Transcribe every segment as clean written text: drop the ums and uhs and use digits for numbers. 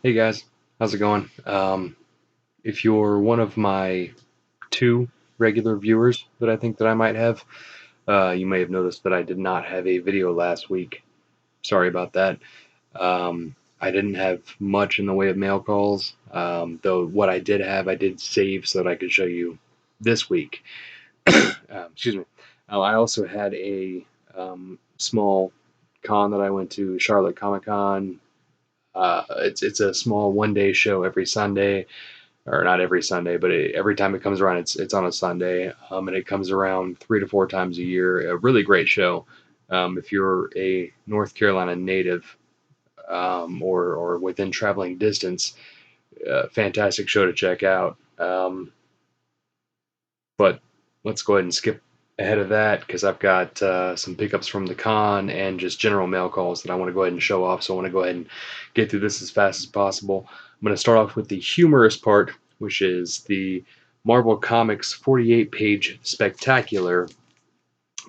Hey guys, how's it going? If you're one of my two regular viewers that I think that I might have, you may have noticed that I did not have a video last week. Sorry about that. I didn't have much in the way of mail calls, though what I did have, I did save so that I could show you this week. Excuse me. I also had a small con that I went to, Charlotte Comic Con. It's a small 1 day show every Sunday, or not every Sunday, but every time it comes around, it's on a Sunday, and it comes around 3 to 4 times a year. A really great show. If you're a North Carolina native, or within traveling distance, fantastic show to check out. But let's go ahead and skip ahead of that because I've got some pickups from the con and just general mail calls that I want to go ahead and show off. So I want to go ahead and get through this as fast as possible. I'm going to start off with the humorous part, which is the Marvel Comics 48-page spectacular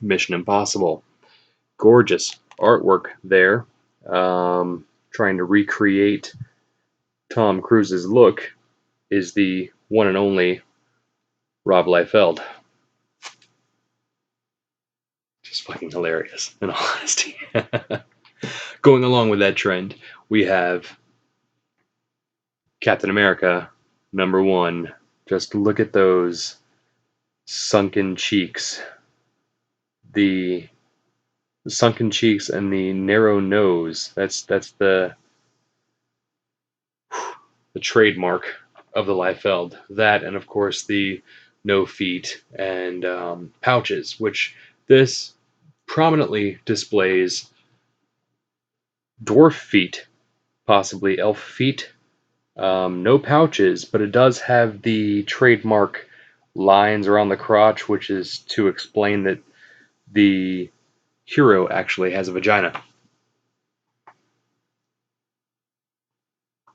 Mission Impossible. Gorgeous artwork there. Trying to recreate Tom Cruise's look is the one and only Rob Liefeld. Just fucking hilarious, in all honesty. Going along with that trend, we have Captain America #1. Just look at those sunken cheeks. The sunken cheeks and the narrow nose. That's the trademark of the Liefeld. That, and of course the no feet and pouches, which this prominently displays dwarf feet, possibly elf feet. No pouches, but it does have the trademark lines around the crotch, which is to explain that the hero actually has a vagina.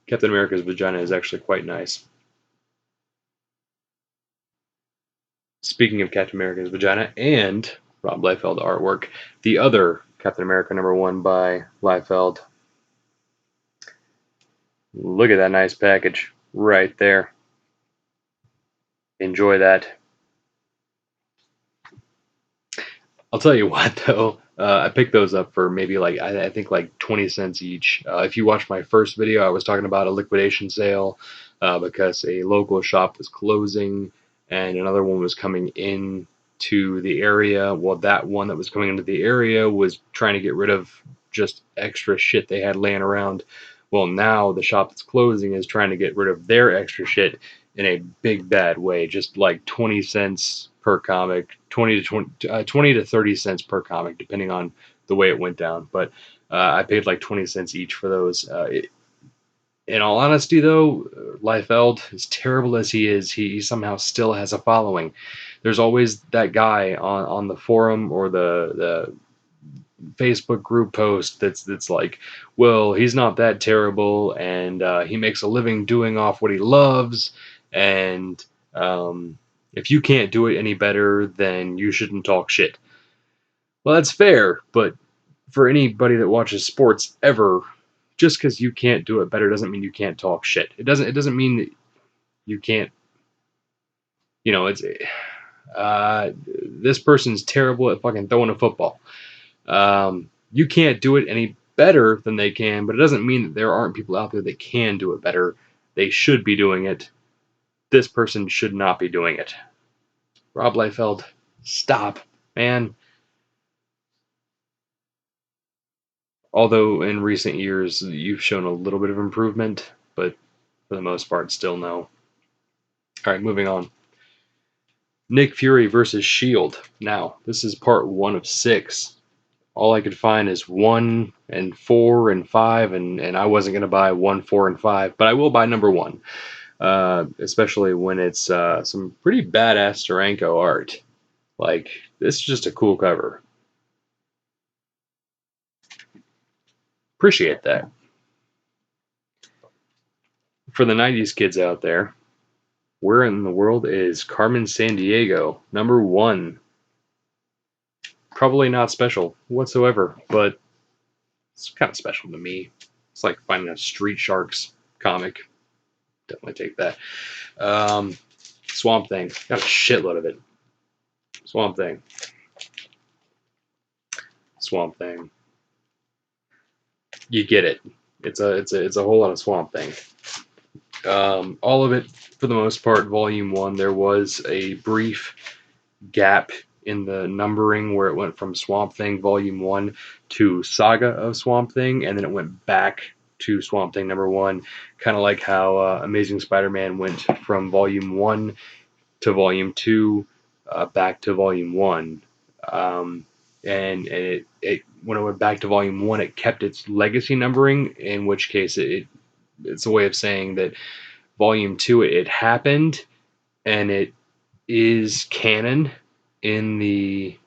Captain America's vagina is actually quite nice. Speaking of Captain America's vagina and Rob Liefeld artwork, the other Captain America #1 by Liefeld. Look at that nice package right there. Enjoy that. I'll tell you what, though. I picked those up for maybe I think like 20 cents each. If you watched my first video, I was talking about a liquidation sale because a local shop was closing and another one was coming in to the area. Well, that one that was coming into the area was trying to get rid of just extra shit they had laying around. Well, now the shop that's closing is trying to get rid of their extra shit in a big bad way, just like 20 cents per comic, 20 to 30 cents per comic, depending on the way it went down. But I paid like 20 cents each for those. In all honesty, though, Liefeld, as terrible as he is, he somehow still has a following. There's always that guy on the forum or the Facebook group post that's like, well, he's not that terrible, and he makes a living doing off what he loves, and if you can't do it any better, then you shouldn't talk shit. Well, that's fair, but for anybody that watches sports ever, just because you can't do it better doesn't mean you can't talk shit. It doesn't mean that you can't. It's this person's terrible at fucking throwing a football. You can't do it any better than they can, but it doesn't mean that there aren't people out there that can do it better. They should be doing it. This person should not be doing it. Rob Liefeld, stop, man. Although in recent years you've shown a little bit of improvement, but for the most part, still no. All right, moving on. Nick Fury versus Shield. Now, this is part 1 of 6. All I could find is 1 and 4 and 5, and I wasn't going to buy 1, 4, and 5, but I will buy #1, especially when it's some pretty badass Steranko art. Like, this is just a cool cover. Appreciate that. For the 90s kids out there, where in the world is Carmen Sandiego, #1? Probably not special whatsoever, but it's kind of special to me. It's like finding a Street Sharks comic. Definitely take that. Swamp Thing. Got a shitload of it. Swamp Thing. Swamp Thing. You get it. It's a whole lot of Swamp Thing. All of it, for the most part, Volume 1, there was a brief gap in the numbering where it went from Swamp Thing Volume 1 to Saga of Swamp Thing, and then it went back to Swamp Thing number 1, kind of like how Amazing Spider-Man went from Volume 1 to Volume 2, back to Volume 1. And it when it went back to Volume 1, it kept its legacy numbering, in which case it's a way of saying that Volume 2, it happened, and it is canon in the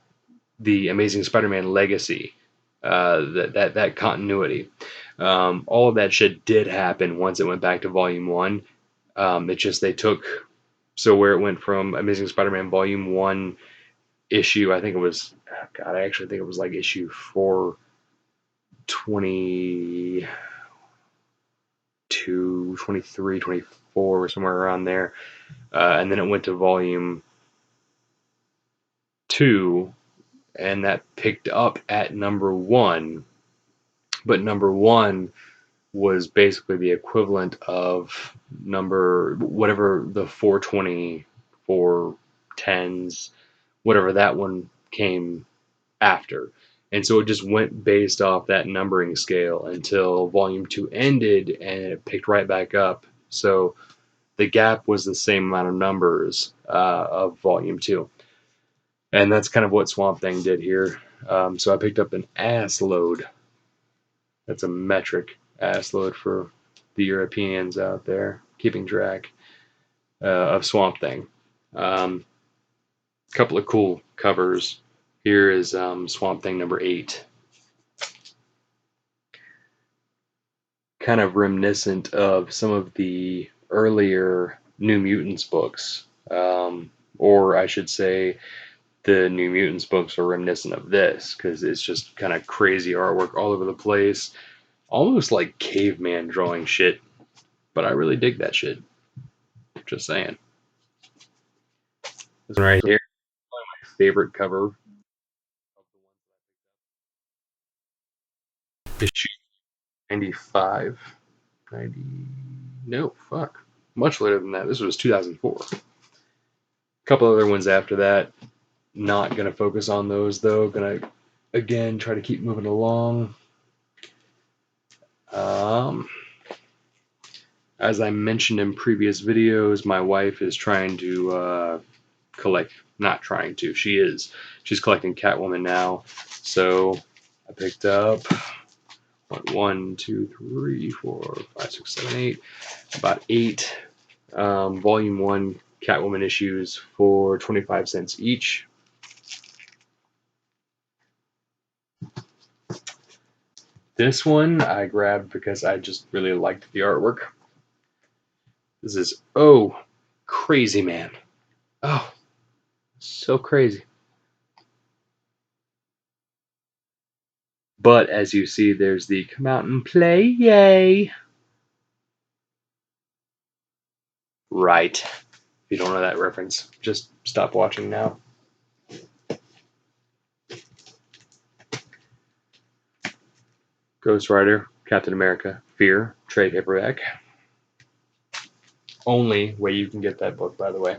Amazing Spider-Man legacy, that continuity. All of that shit did happen once it went back to Volume 1. It just they took, so where it went from Amazing Spider-Man Volume 1 issue, I think it was, God, I actually think it was like issue 422, 23, 24, somewhere around there. And then it went to Volume 2, and that picked up at number 1. But number 1 was basically the equivalent of number, whatever the 420, 410s, whatever that one came after. And so it just went based off that numbering scale until Volume 2 ended, and it picked right back up. So the gap was the same amount of numbers of Volume 2. And that's kind of what Swamp Thing did here. So I picked up an ass load. That's a metric, ass load for the Europeans out there keeping track, of Swamp Thing. Couple of cool covers. Here is Swamp Thing number 8. Kind of reminiscent of some of the earlier New Mutants books. Or I should say, the New Mutants books are reminiscent of this, because it's just kind of crazy artwork all over the place. Almost like caveman drawing shit. But I really dig that shit. Just saying. This one right here, one of my favorite cover. Issue 95. 90. No, fuck. Much later than that. This was 2004. A couple other ones after that. Not going to focus on those, though. Going to, again, try to keep moving along. As I mentioned in previous videos, my wife is trying to collect. Not trying to. She is. She's collecting Catwoman now. So I picked up 1, 2, 3, 4, 5, 6, 7, 8. About 8 Volume 1 Catwoman issues for 25 cents each. This one I grabbed because I just really liked the artwork. This is Oh Crazy Man. Oh, so crazy. But as you see, there's the come out and play, yay. Right. If you don't know that reference, just stop watching now. Ghost Rider, Captain America, Fear, trade paperback. Only way you can get that book, by the way.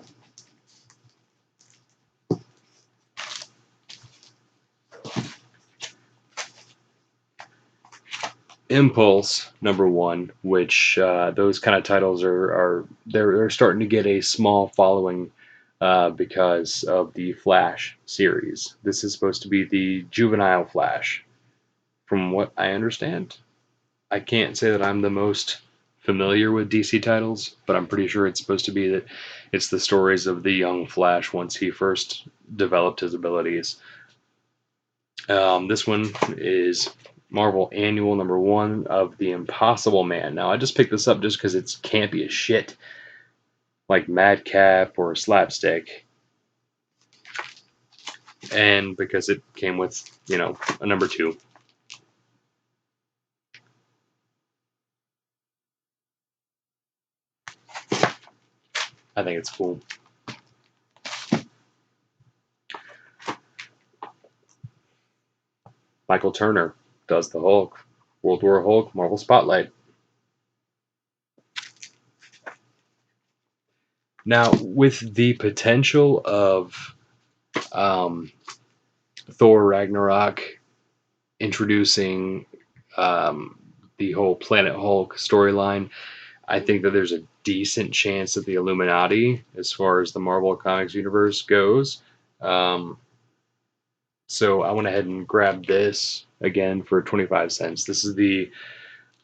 Impulse number 1, which those kind of titles they're starting to get a small following because of the Flash series. This is supposed to be the juvenile Flash, from what I understand. I can't say that I'm the most familiar with DC titles, but I'm pretty sure it's supposed to be that it's the stories of the young Flash once he first developed his abilities. This one is Marvel Annual number 1 of The Impossible Man. Now, I just picked this up just because it's campy as shit, like Madcap or Slapstick, and because it came with, a number 2. I think it's cool. Michael Turner does the Hulk. World War Hulk, Marvel Spotlight. Now, with the potential of um, Thor Ragnarok introducing the whole Planet Hulk storyline, I think that there's a decent chance that the Illuminati, as far as the Marvel Comics universe goes. Um, so I went ahead and grabbed this again for 25 cents. This is the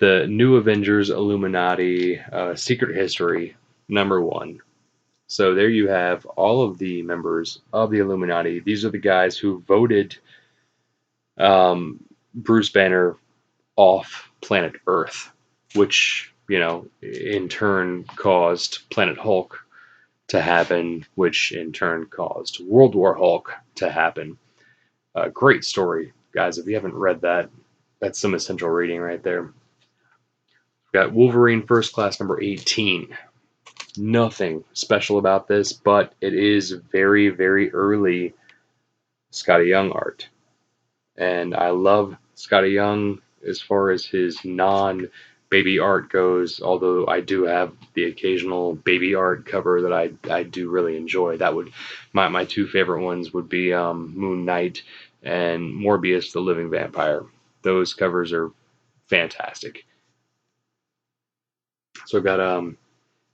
New Avengers Illuminati Secret History #1. So there you have all of the members of the Illuminati. These are the guys who voted Bruce Banner off planet Earth, which, in turn caused Planet Hulk to happen, which in turn caused World War Hulk to happen. Great story, guys. If you haven't read that, that's some essential reading right there. We've got Wolverine First Class #18. Nothing special about this, but it is very, very early Scotty Young art. And I love Scotty Young as far as his non-baby art goes, although I do have the occasional baby art cover that I do really enjoy. That would my two favorite ones would be Moon Knight and Morbius the Living Vampire. Those covers are fantastic. So I've got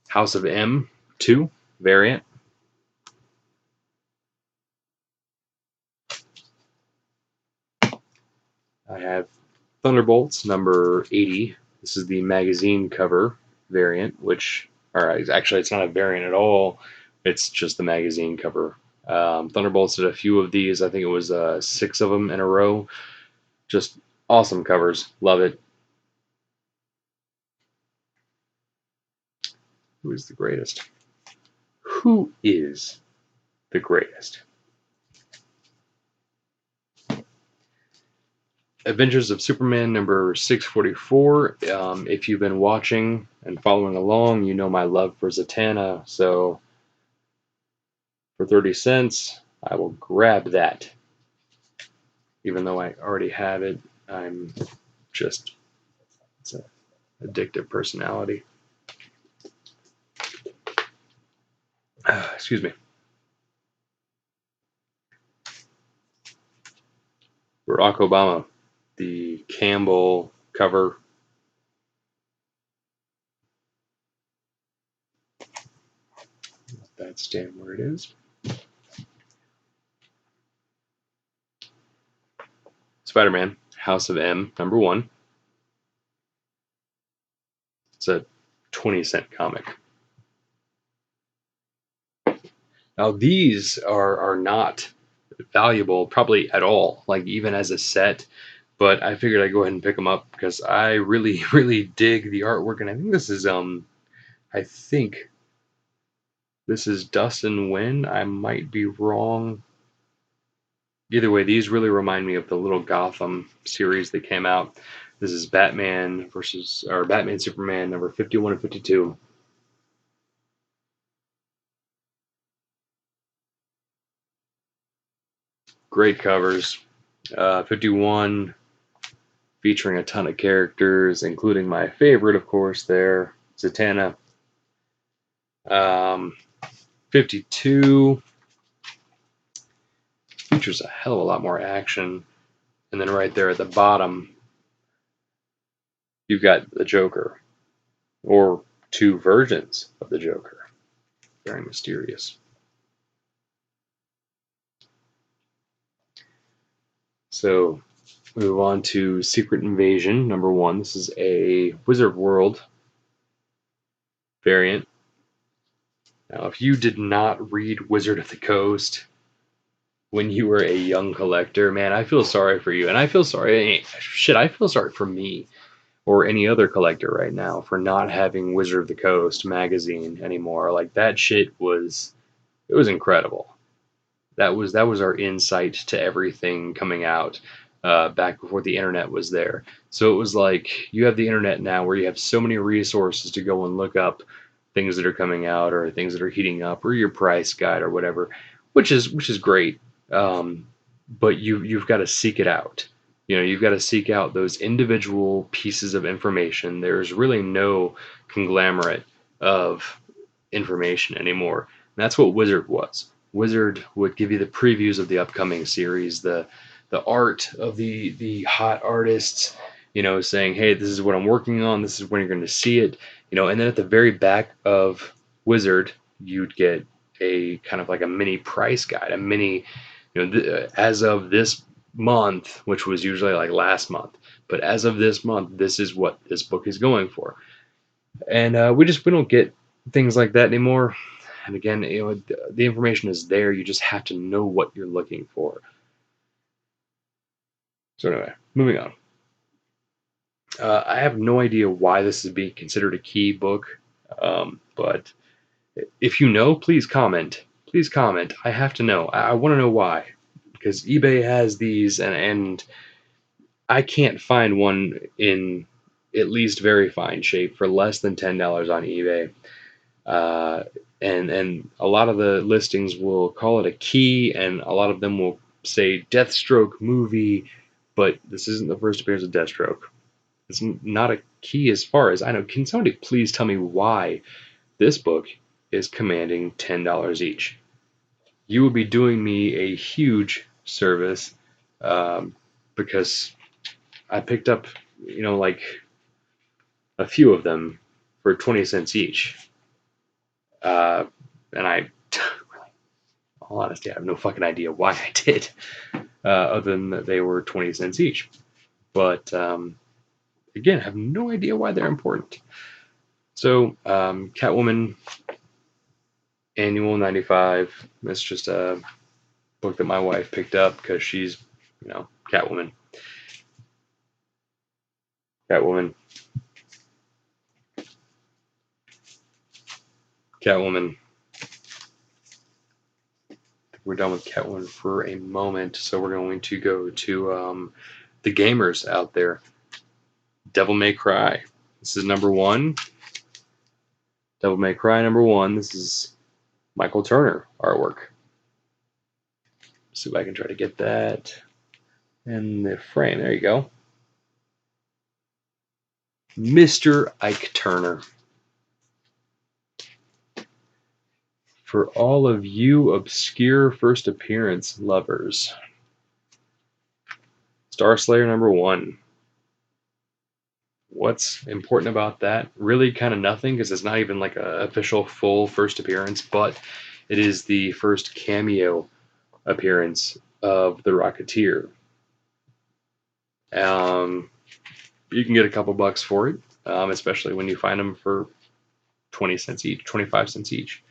House of M2 variant. I have Thunderbolts #80. This is the magazine cover variant, which, actually, it's not a variant at all. It's just the magazine cover. Thunderbolts did a few of these. I think it was 6 of them in a row. Just awesome covers. Love it. Who is the greatest? Who is the greatest? Adventures of Superman #644. If you've been watching and following along, you know my love for Zatanna. So for 30 cents, I will grab that. Even though I already have it, I'm just, it's an addictive personality. Excuse me. Barack Obama, the Campbell cover. Let that stand where it is. Spider-Man, House of M, #1. It's a 20-cent comic. Now these are not valuable probably at all, like even as a set, but I figured I'd go ahead and pick them up because I really, really dig the artwork, and I think this is Dustin Wynn. I might be wrong. Either way, these really remind me of the Little Gotham series that came out. This is Batman Superman #51 and 52. Great covers. 51 featuring a ton of characters, including my favorite, of course, there, Zatanna. 52 features a hell of a lot more action. And then right there at the bottom, you've got the Joker, or 2 versions of the Joker. Very mysterious. So, move on to Secret Invasion #1. This is a Wizard World variant. Now, if you did not read Wizard of the Coast when you were a young collector, man, I feel sorry for you. And I feel sorry for me or any other collector right now for not having Wizard of the Coast magazine anymore. Like, that shit was incredible. That was our insight to everything coming out back before the internet was there. So it was like, you have the internet now where you have so many resources to go and look up things that are coming out or things that are heating up or your price guide or whatever, which is great. Um, but you've got to seek it out. You've got to seek out those individual pieces of information. There's really no conglomerate of information anymore. And that's what Wizard was. Wizard would give you the previews of the upcoming series, the art of the hot artists, saying, hey, this is what I'm working on, this is when you're going to see it, and then at the very back of Wizard, you'd get a kind of like a mini price guide, a mini, as of this month, which was usually like last month, but as of this month, this is what this book is going for. And we don't get things like that anymore. And again, the information is there. You just have to know what you're looking for. So anyway, moving on. I have no idea why this is being considered a key book, but if you know, please comment. Please comment. I have to know. I want to know why, because eBay has these, and I can't find one in at least very fine shape for less than $10 on eBay. Uh, and a lot of the listings will call it a key, and a lot of them will say Deathstroke movie, but this isn't the first appearance of Deathstroke. It's not a key as far as I know. Can somebody please tell me why this book is commanding $10 each? You would be doing me a huge service, because I picked up, like a few of them for 20 cents each. And I, all honesty, I have no fucking idea why I did, other than that they were 20 cents each. But again, I have no idea why they're important. So, Catwoman Annual 95. That's just a book that my wife picked up because she's, Catwoman. Catwoman. Catwoman. We're done with Catwoman for a moment, so we're going to go to the gamers out there. Devil May Cry. This is number 1. Devil May Cry number 1. This is Michael Turner artwork. See if I can try to get that in the frame. There you go. Mr. Ike Turner. For all of you obscure first appearance lovers. Star Slayer number 1. What's important about that? Really kind of nothing, because it's not even like an official full first appearance, but it is the first cameo appearance of the Rocketeer. You can get a couple bucks for it, especially when you find them for 20 cents each, 25 cents each.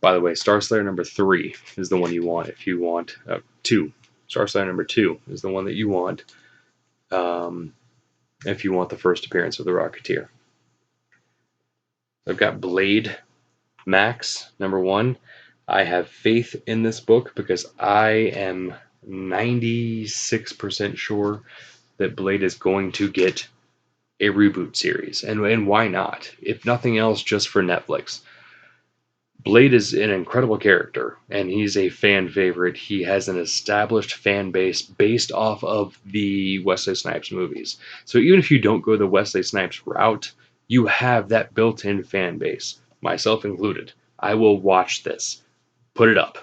By the way, Star Slayer number 3 is the one you want if you want 2. Star Slayer number 2 is the one that you want if you want the first appearance of the Rocketeer. I've got Blade Max number 1. I have faith in this book because I am 96% sure that Blade is going to get a reboot series. And why not? If nothing else, just for Netflix. Blade is an incredible character, and he's a fan favorite. He has an established fan base based off of the Wesley Snipes movies. So even if you don't go the Wesley Snipes route, you have that built-in fan base, myself included. I will watch this. Put it up.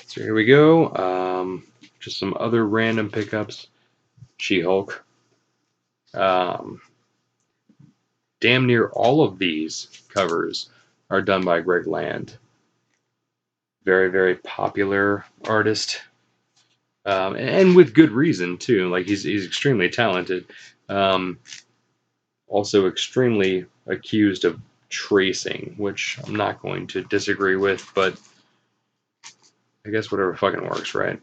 So here we go. Just some other random pickups. She-Hulk. Damn near all of these covers are done by Greg Land. Very, very popular artist. And with good reason, too. Like, he's extremely talented. Also extremely accused of tracing, which I'm not going to disagree with, but I guess whatever fucking works, right?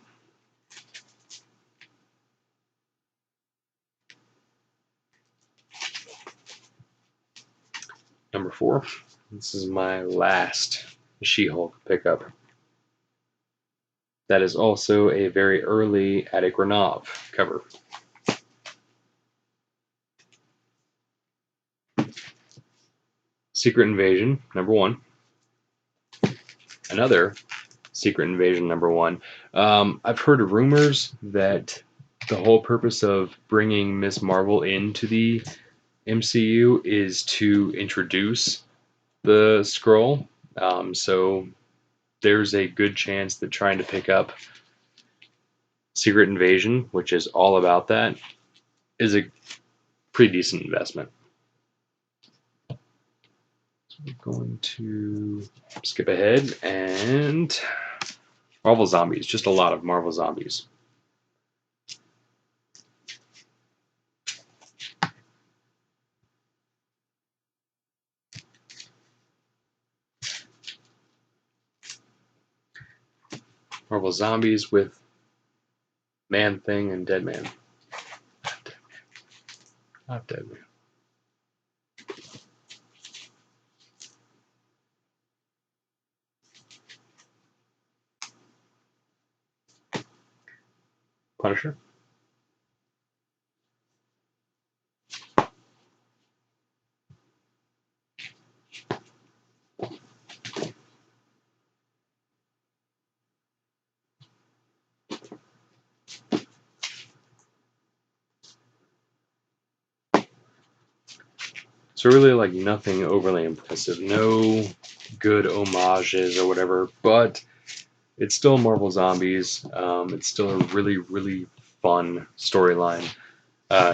Number 4. This is my last She-Hulk pickup. That is also a very early Attic Renov cover. Secret Invasion #1. Another Secret Invasion #1. I've heard rumors that the whole purpose of bringing Miss Marvel into the MCU is to introduce the Skrull. So there's a good chance that trying to pick up Secret Invasion, which is all about that, is a pretty decent investment. So we're going to skip ahead and Marvel Zombies. Just a lot of Marvel Zombies. Marvel Zombies with Man-Thing and Deadman. Not Deadman. Punisher. So really like nothing overly impressive. No good homages or whatever, but it's still Marvel Zombies. It's still a really, really fun storyline.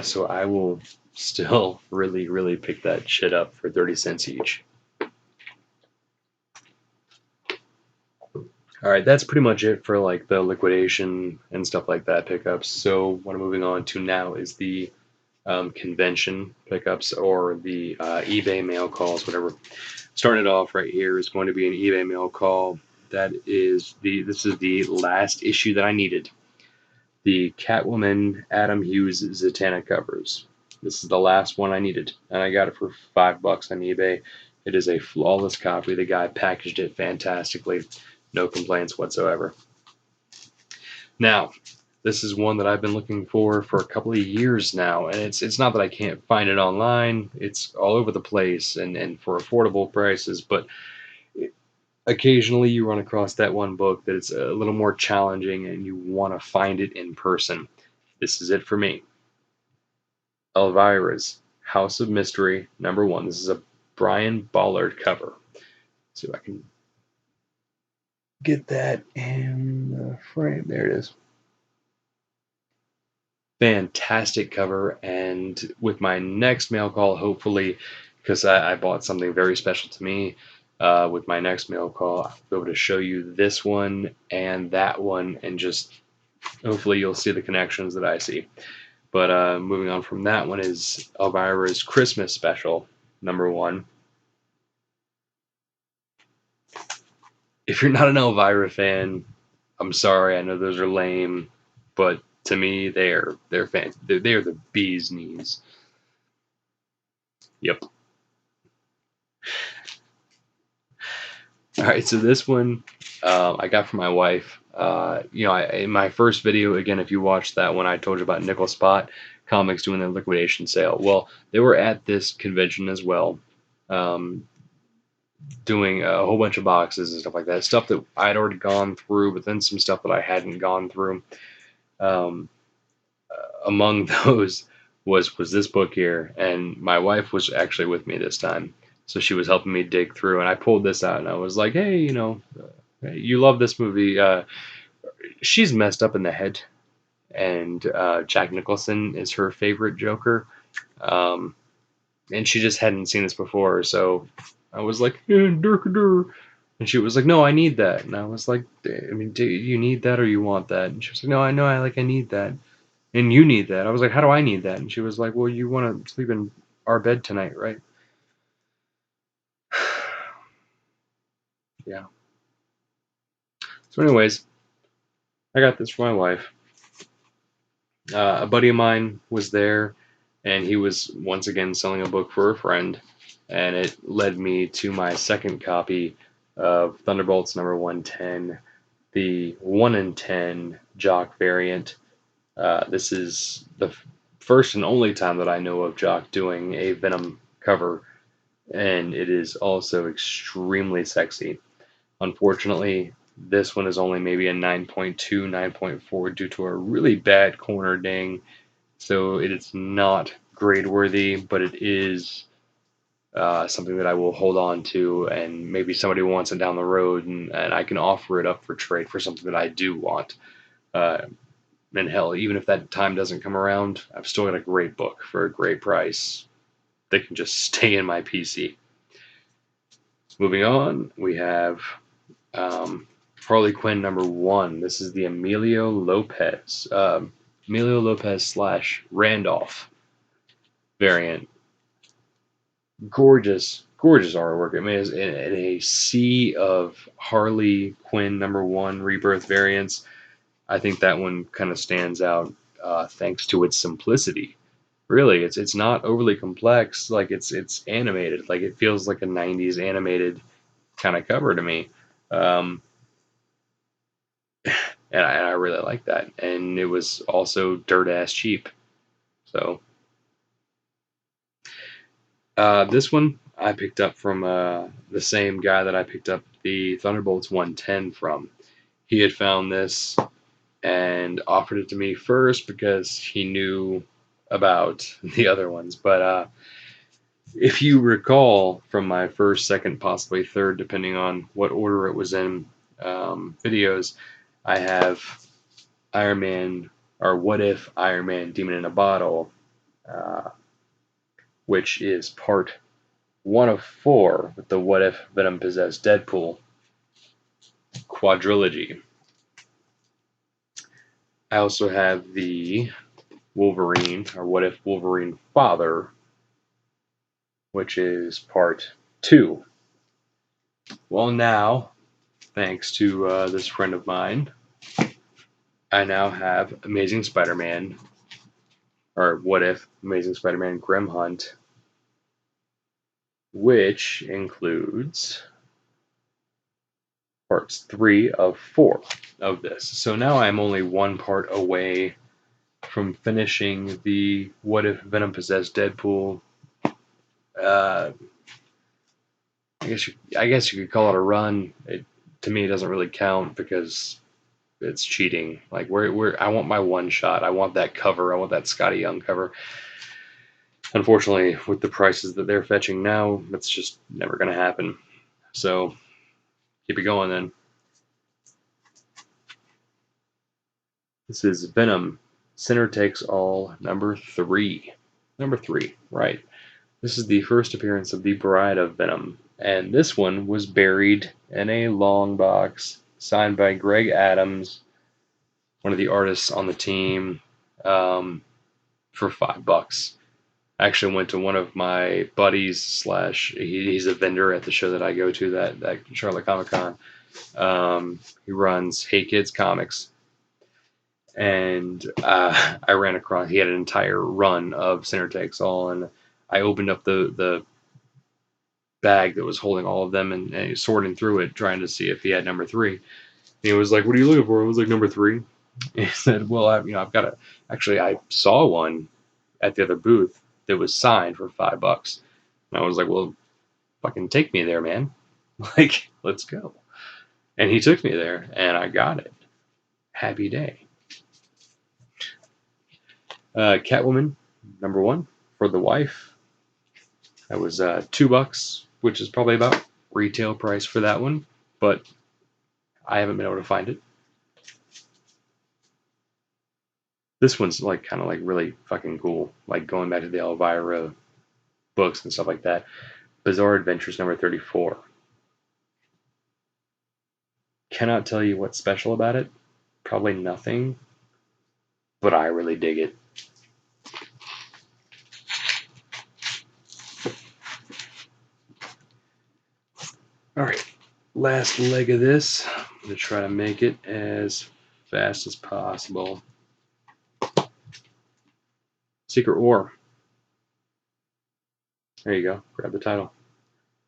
So I will still really, really pick that shit up for 30 cents each. All right, that's pretty much it for like the liquidation and stuff like that pickups. So what I'm moving on to now is the convention pickups or the eBay mail calls, whatever. Starting it off right here is going to be an eBay mail call. This is the last issue that I needed. The Catwoman Adam Hughes Zatanna covers. This is the last one I needed, and I got it for $5 on eBay. It is a flawless copy. The guy packaged it fantastically. No complaints whatsoever. Now, this is one that I've been looking for a couple of years now, and it's not that I can't find it online. It's all over the place and for affordable prices, but occasionally you run across that one book that it's a little more challenging and you want to find it in person. This is it for me. Elvira's House of Mystery #1. This is a Brian Ballard cover. Let's see if I can get that in the frame. There it is. Fantastic cover, and with my next mail call, hopefully, because I bought something very special to me, with my next mail call, I'll be able to show you this one and that one, and just hopefully you'll see the connections that I see. But moving on from that one is Elvira's Christmas Special #1. If you're not an Elvira fan, I'm sorry. I know those are lame, but to me, they're the bee's knees. Yep. All right, so this one I got from my wife. In my first video, again, if you watched that one, I told you about Nickel Spot Comics doing their liquidation sale. Well, they were at this convention as well, doing a whole bunch of boxes and stuff like that. Stuff that I'd already gone through, but then some stuff that I hadn't gone through. Among those was this book here, and my wife was actually with me this time. So she was helping me dig through, and I pulled this out, and I was like, hey, you love this movie. She's messed up in the head, and Jack Nicholson is her favorite Joker. And she just hadn't seen this before, so I was like, and she was like, no, I need that. And I was like, I mean, do you need that or you want that? And she was like, no, I know, I need that. And you need that. I was like, how do I need that? And she was like, well, you want to sleep in our bed tonight, right? Yeah. So anyways, I got this for my wife. A buddy of mine was there, and he was once again selling a book for a friend, and it led me to my second copy of Thunderbolts #110, the 1 in 10 Jock variant. This is the first and only time that I know of Jock doing a Venom cover. and it is also extremely sexy. Unfortunately, this one is only maybe a 9.2, 9.4 due to a really bad corner ding, so it is not grade worthy, but it is something that I will hold on to, and maybe somebody wants it down the road, and I can offer it up for trade for something that I do want. Uh, and hell, even if that time doesn't come around, I've still got a great book for a great price that can just stay in my PC. Moving on, we have Harley Quinn #1. This is the Emilio Lopez slash Randolph variant. Gorgeous, gorgeous artwork. I mean, it's in a sea of Harley Quinn #1 Rebirth variants. I think that one kind of stands out thanks to its simplicity. Really, it's not overly complex. Like it's animated. Like it feels like a '90s animated kind of cover to me. Um, and I really like that. And it was also dirt ass cheap. So this one I picked up from the same guy that I picked up the Thunderbolts 110 from. He had found this and offered it to me first because he knew about the other ones. But if you recall from my first, second, possibly third, depending on what order it was in, videos, I have Iron Man, or What If Iron Man Demon in a Bottle, uh, which is part 1 of 4 with the What If Venom Possessed Deadpool quadrilogy. I also have the Wolverine, or What If Wolverine Father, which is part 2. Well, now, thanks to this friend of mine, I now have Amazing Spider-Man, or What If Amazing Spider-Man Grim Hunt, which includes parts 3 of 4 of this. So now I'm only one part away from finishing the What If Venom Possessed Deadpool. Uh, I guess you could call it a run. To me, it doesn't really count because it's cheating. Like I want my one shot. I want that cover. I want that Scotty Young cover. Unfortunately, with the prices that they're fetching now, that's just never going to happen. So keep it going then. This is Venom, Center Takes All, #3. #3, right. This is the first appearance of the Bride of Venom, and this one was buried in a long box signed by Greg Adams, one of the artists on the team, for $5. I actually went to one of my buddies slash he's a vendor at the show that I go to, that Charlotte Comic Con. He runs Hey Kids Comics, and I ran across. He had an entire run of Center Takes All, and I opened up the bag that was holding all of them and sorting through it, trying to see if he had #3. And he was like, "What are you looking for?" I was like, "#3." And he said, "Well, I've got a. Actually, I saw one at the other booth that was signed for $5." And I was like, "Well, fucking take me there, man. Like, let's go." And he took me there, and I got it. Happy day. Catwoman, #1 for the wife. That was $2, which is probably about retail price for that one, but I haven't been able to find it. This one's like kind of like really fucking cool, like going back to the Elvira books and stuff like that. Bizarre Adventures #34. Cannot tell you what's special about it. Probably nothing, but I really dig it. All right, last leg of this. I'm going to try to make it as fast as possible. Secret War. There you go. Grab the title.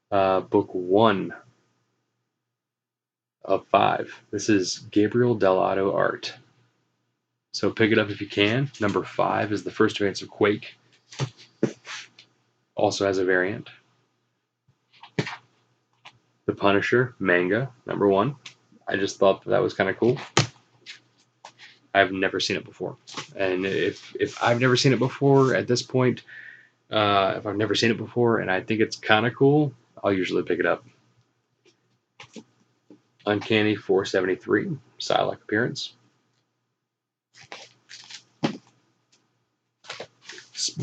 Book 1 of 5. This is Gabriel Dell'Otto art. So pick it up if you can. #5 is the first appearance of Quake. Also has a variant. The Punisher manga, #1. I just thought that was kind of cool. I've never seen it before, and if I've never seen it before at this point, if I've never seen it before and I think it's kind of cool, I'll usually pick it up. Uncanny 473, Psylocke appearance.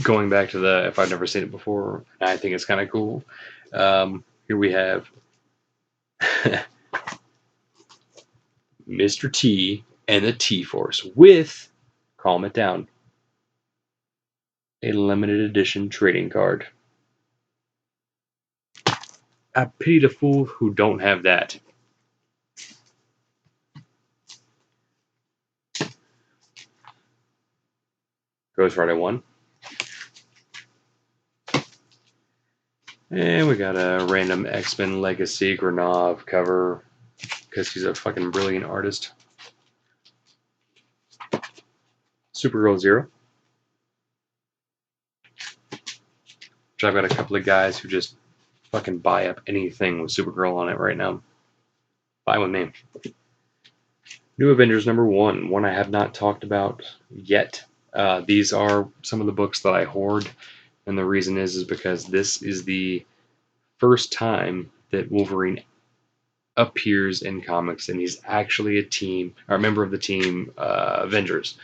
Going back to the if I've never seen it before, I think it's kind of cool. Here we have Mr. T and the T-Force with Calm It Down, a limited edition trading card. I pity the fool who don't have that. Ghost Rider 1. And we got a random X-Men Legacy Granov cover because he's a fucking brilliant artist. Supergirl 0. Which I've got a couple of guys who just fucking buy up anything with Supergirl on it right now. Fine with me. New Avengers #1, one I have not talked about yet. These are some of the books that I hoard, and the reason is because this is the first time that Wolverine appears in comics, and he's actually a member of the team Avengers.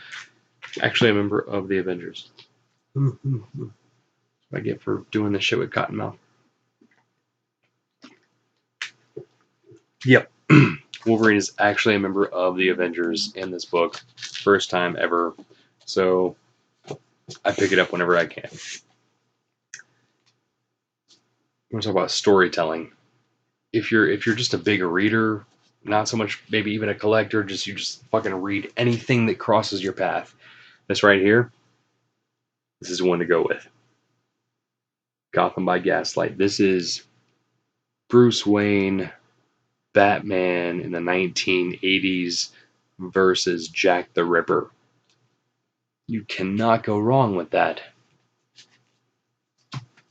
Actually, a member of the Avengers. That's what I get for doing this shit with Cottonmouth. Yep. Wolverine is actually a member of the Avengers in this book. First time ever. So I pick it up whenever I can. We're going to talk about storytelling. If you're just a big reader, not so much maybe even a collector, you just fucking read anything that crosses your path. This right here, this is one to go with. Gotham by Gaslight. This is Bruce Wayne, Batman in the 1980s versus Jack the Ripper. You cannot go wrong with that.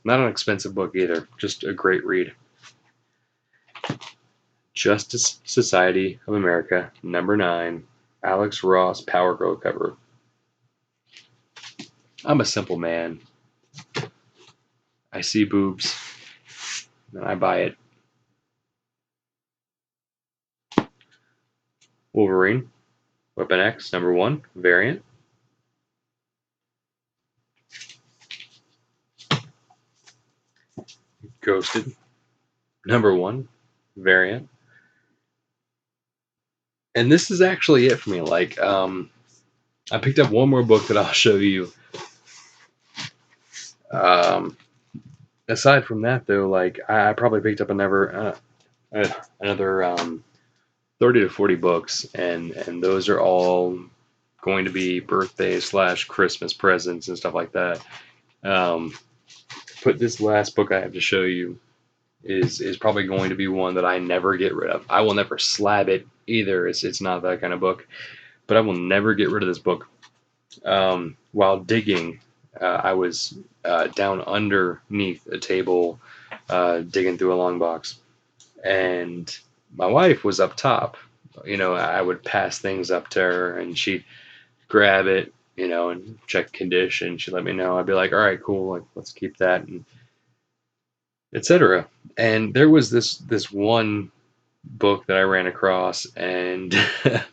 Not an expensive book either, just a great read. Justice Society of America, #9, Alex Ross Power Girl cover. I'm a simple man. I see boobs, and I buy it. Wolverine, Weapon X, #1, variant. Ghosted, #1, variant. And this is actually it for me. Like, I picked up one more book that I'll show you. Aside from that, though, like I probably picked up another 30 to 40 books, and those are all going to be birthday / Christmas presents and stuff like that. But this last book I have to show you is probably going to be one that I never get rid of. I will never slab it either. It's not that kind of book, but I will never get rid of this book. While digging, I was down underneath a table digging through a long box, and my wife was up top. You know, I would pass things up to her, and she'd grab it, you know, and check condition. She'd let me know. I'd be like, all right, cool, like let's keep that, and etc. And there was this one book that I ran across, and it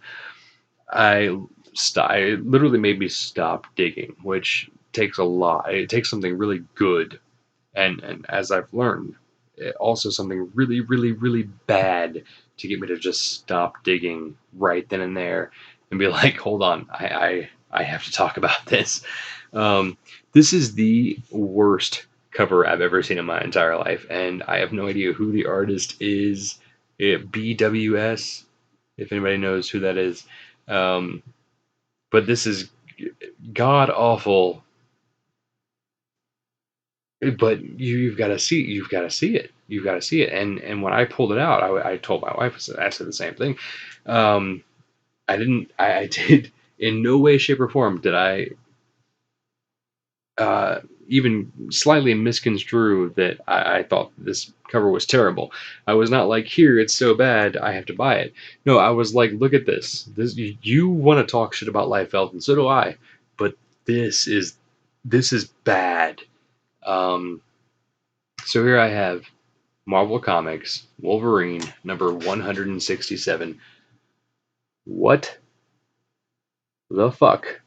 literally made me stop digging, which takes a lot. It takes something really good, and as I've learned, also something really, really, really bad to get me to just stop digging right then and there and be like, hold on, I have to talk about this. This is the worst cover I've ever seen in my entire life, and I have no idea who the artist is. BWS, if anybody knows who that is. But this is god awful. But you've got to see it. You've got to see it. And when I pulled it out, I told my wife, I said the same thing. I did in no way, shape, or form did I even slightly misconstrue that I thought this cover was terrible. I was not like, here, it's so bad, I have to buy it. No, I was like, look at this. You want to talk shit about Liefeld, and so do I. But this is bad. Um, so here I have Marvel Comics Wolverine number 167. What the fuck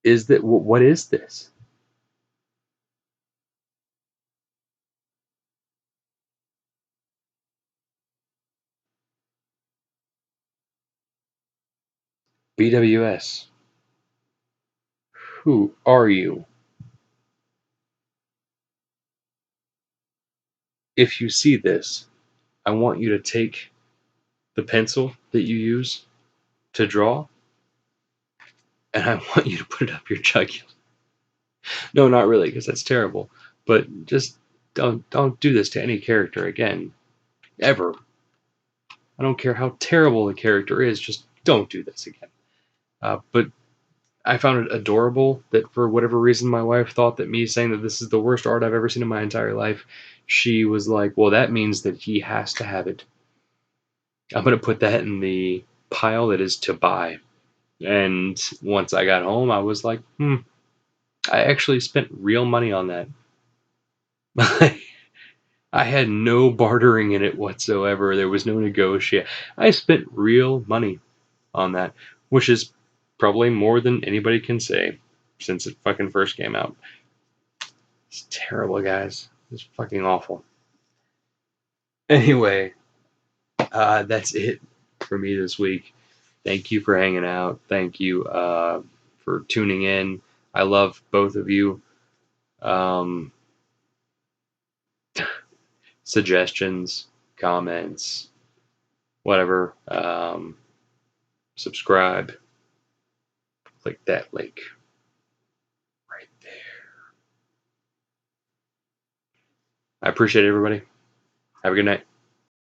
is that? What is this? BWS. Who are you? If you see this, I want you to take the pencil that you use to draw, and I want you to put it up your jugular. No, not really, because that's terrible. But just don't do this to any character again, ever. I don't care how terrible the character is. Just don't do this again. But I found it adorable that for whatever reason my wife thought that me saying that this is the worst art I've ever seen in my entire life, she was like, well, that means that he has to have it. I'm going to put that in the pile that is to buy. And once I got home, I was like, I actually spent real money on that. I had no bartering in it whatsoever. There was no negotiation. I spent real money on that, which is probably more than anybody can say since it fucking first came out. It's terrible, guys. It's fucking awful. Anyway, that's it for me this week. Thank you for hanging out. Thank you for tuning in. I love both of you. Um, Suggestions, comments, whatever. Subscribe. Click that link right there. I appreciate everybody. Have a good night.